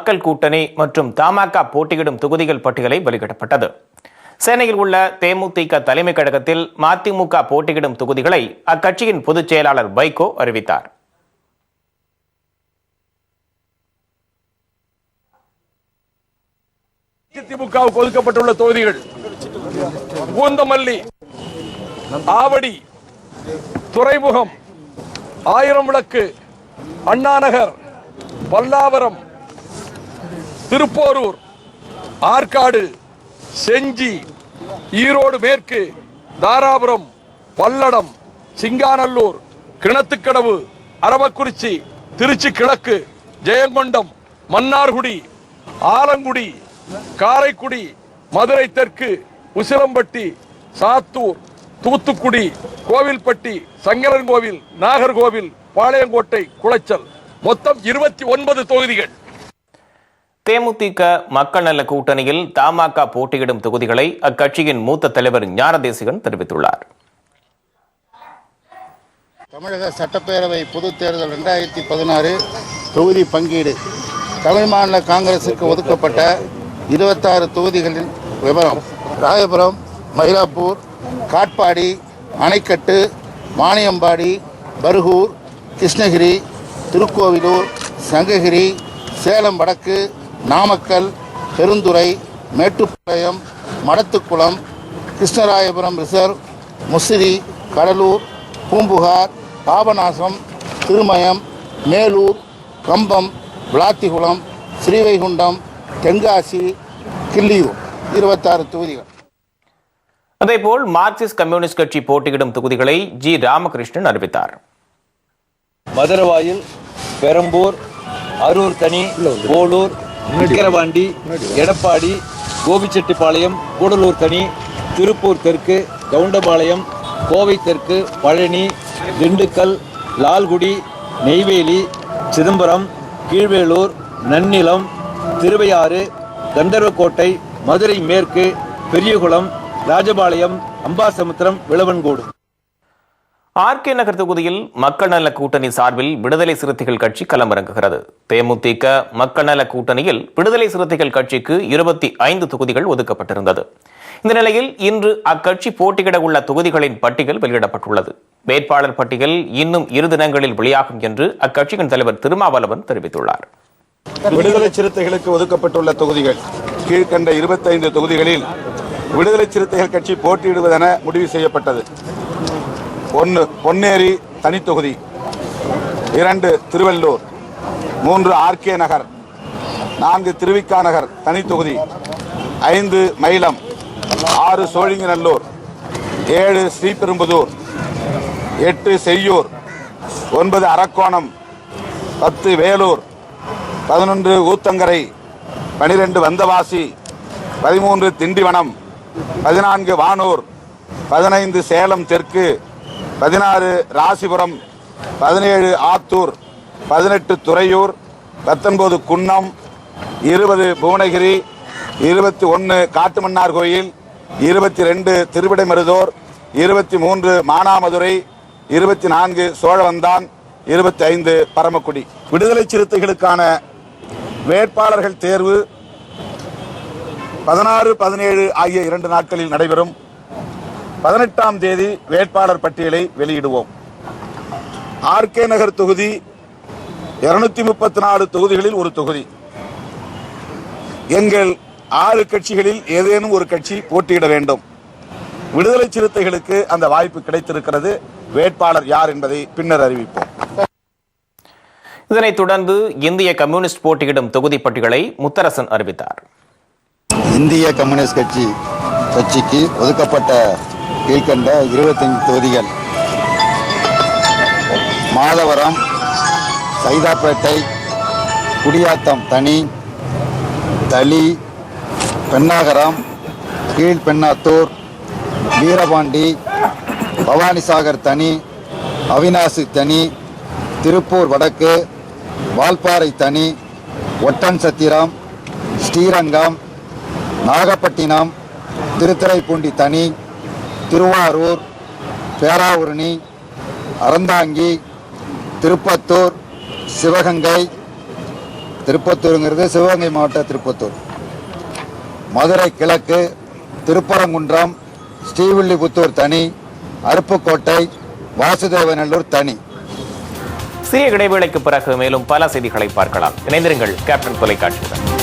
மக்கள் கூட்டணி மற்றும் தமாக போட்டியிடும் தொகுதிகள் பட்டியலை வெளியிடப்பட்டது. சென்னையில் உள்ள தேமுதிக தலைமை கழகத்தில் மதிமுக போட்டியிடும் தொகுதிகளை அக்கட்சியின் பொதுச் செயலாளர் வைகோ அறிவித்தார். திமுகவுக்கு ஒதுக்கப்பட்டுள்ள தொகுதிகள் பூந்தமல்லி, ஆவடி, துறைமுகம், ஆயிரம் விளக்கு, அண்ணாநகர், பல்லாவரம், திருப்போரூர், ஆற்காடு, செஞ்சி, ஈரோடு மேற்கு, தாராபுரம், பல்லடம், சிங்காநல்லூர், கிணத்துக்கடவு, அரவக்குறிச்சி, திருச்சி கிழக்கு, ஜெயங்கொண்டம், மன்னார்குடி, ஆலங்குடி, காரைக்குடி, மதுரை தெற்கு, உசிலம்பட்டி, சாத்தூர், தூத்துக்குடி, கோவில்பட்டி, சங்கரன்கோவில், நாகர்கோவில், பாளையங்கோட்டை, குளச்சல், மொத்தம் 29 தொகுதிகள். தேமுதிக மக்கள் நல கூட்டணியில் தமாக போட்டியிடும் தொகுதிகளை அக்கட்சியின் மூத்த தலைவர் ஞானதேசிகன் தெரிவித்துள்ளார். தமிழக சட்டப்பேரவை பொதுத் தேர்தல் 2016 தொகுதி பங்கீடு. தமிழ் மாநில காங்கிரசுக்கு ஒதுக்கப்பட்ட 26 தொகுதிகளின் விவரம்: ராயபுரம், மயிலாப்பூர், காட்பாடி, அணைக்கட்டு, வாணியம்பாடி, பர்கூர், கிருஷ்ணகிரி, திருக்கோவிலூர், சங்ககிரி, சேலம் வடக்கு, நாமக்கல், பெருந்துறை, மேட்டுப்பாளையம், மடத்துக்குளம், கிருஷ்ணராயபுரம் ரிசர்வ், முசிறி, கடலூர், பூம்புகார், பாபநாசம், திருமயம், மேலூர், கம்பம், விளாத்திகுளம், ஸ்ரீவைகுண்டம், தென்காசி, கிள்ளியூர் 26 தொகுதிகள். அதேபோல் மார்க்சிஸ்ட் கம்யூனிஸ்ட் கட்சி போட்டியிடும் தொகுதிகளை ஜி. ராமகிருஷ்ணன் அறிவித்தார். மதுரவாயில், பெரம்பூர், அரூர் தனி, போலூர், விக்கிரவாண்டி, எடப்பாடி, கோபிச்செட்டிப்பாளையம், கூடலூர் தனி, திருப்பூர் தெற்கு, கவுண்டபாளையம், கோவை தெற்கு, பழனி, திண்டுக்கல், லால்குடி, நெய்வேலி, சிதம்பரம், கீழ்வேலூர், நன்னிலம், திருவையாறு, கந்தர்வக்கோட்டை, மதுரை மேற்கு, பெரியகுளம், ராஜபாளையம், அம்பாசமுத்திரம், விளவன்கோடு. ஆர்கே நகர் தொகுதியில் மக்கள் நல கூட்டணி சார்பில் விடுதலை சிறுத்தைகள் கட்சி களமிறங்குகிறது. தேமுதிக மக்கள் நல கூட்டணியில் விடுதலை சிறுத்தைகள் கட்சிக்கு 25 தொகுதிகள் ஒதுக்கப்பட்டிருந்தது. இந்த நிலையில் இன்று அக்கட்சி போட்டியிட உள்ள தொகுதிகளின் பட்டியல் வெளியிடப்பட்டுள்ளது. வேட்பாளர் பட்டியல் இன்னும் 2 தினங்களில் வெளியாகும் என்று அக்கட்சியின் தலைவர் திருமாவளவன் தெரிவித்துள்ளார். விடுதலை சிறுத்தைகளுக்கு ஒதுக்கப்பட்டுள்ள தொகுதிகள்: கீழ்கண்ட 25 தொகுதிகளில் விடுதலை சிறுத்தைகள் கட்சி போட்டியிடுவதென முடிவு செய்யப்பட்டது. 1 பொன்னேரி தனித்தொகுதி, 2 திருவள்ளூர், 3 ஆர்கே நகர், 4 திருவிக்கா நகர் தனித்தொகுதி, 5 மயிலம், 6 சோழிங்கநல்லூர், 7 ஸ்ரீபெரும்புதூர், 8 செய்யூர், 9 அரக்கோணம், 10 வேலூர், 11 ஊத்தங்கரை, 12 வந்தவாசி, 13 திண்டிவனம், 14 வானூர், 15 சேலம் தெற்கு, 16 ராசிபுரம், 17 ஆத்தூர், 18 துறையூர், 19 குன்னம், 20 புவனகிரி, 21 காட்டுமன்னார் கோயில், 22 திருவிடைமருதூர், 23 மானாமதுரை, 24 சோழவந்தான், 25 பரமக்குடி. விடுதலை சிறுத்தைகளுக்கான வேட்பாளர்கள் தேர்வு 16, 17 ஆகிய 2 நாட்களில் நடைபெறும். 18ஆம் தேதி வேட்பாளர் பட்டியலை வெளியிடுவோம். ஆர்கே நகர் தொகுதி 234 தொகுதிகளில் ஒரு தொகுதி. எங்கள் 6 கட்சிகளில் ஏதேனும் ஒரு கட்சி போட்டியிட வேண்டும். விடுதலை சிறுத்தைகளுக்கு அந்த வாய்ப்பு கிடைத்திருக்கிறது. வேட்பாளர் யார் என்பதை பின்னர் அறிவிப்போம். இதனைத் தொடர்ந்து இந்திய கம்யூனிஸ்ட் போட்டியிடும் தொகுதி பட்டியலை முத்தரசன் அறிவித்தார். இந்திய கம்யூனிஸ்ட் கட்சிக்கு ஒதுக்கப்பட்ட கீழ்கண்ட 25 தொகுதிகள்: மாதவரம், சைதாப்பேட்டை, குடியாத்தம் தனி, தளி, பெண்ணாகரம், கீழ்பெண்ணாத்தூர், வீரபாண்டி, பவானிசாகர் தனி, அவினாசி தனி, திருப்பூர் வடக்கு, வால்பாறை தனி, ஒட்டன் சத்திரம், ஸ்ரீரங்கம், நாகப்பட்டினம், திருத்துறைப்பூண்டி தனி, திருவாரூர், பேராவூரணி, அறந்தாங்கி, திருப்பத்தூர், சிவகங்கை, திருப்பத்தூருங்கிறது சிவகங்கை மாவட்ட திருப்பத்தூர். மதுரை கிழக்கு, திருப்பரங்குன்றம், ஸ்ரீவில்லிபுத்தூர் தனி, அருப்புக்கோட்டை, வாசுதேவநல்லூர் தனி. சிறிய இடைவேளைக்கு பிறகு மேலும் பல செய்திகளை பார்க்கலாம். இணைந்திருங்கள் கேப்டன் தொலைக்காட்சியுடன்.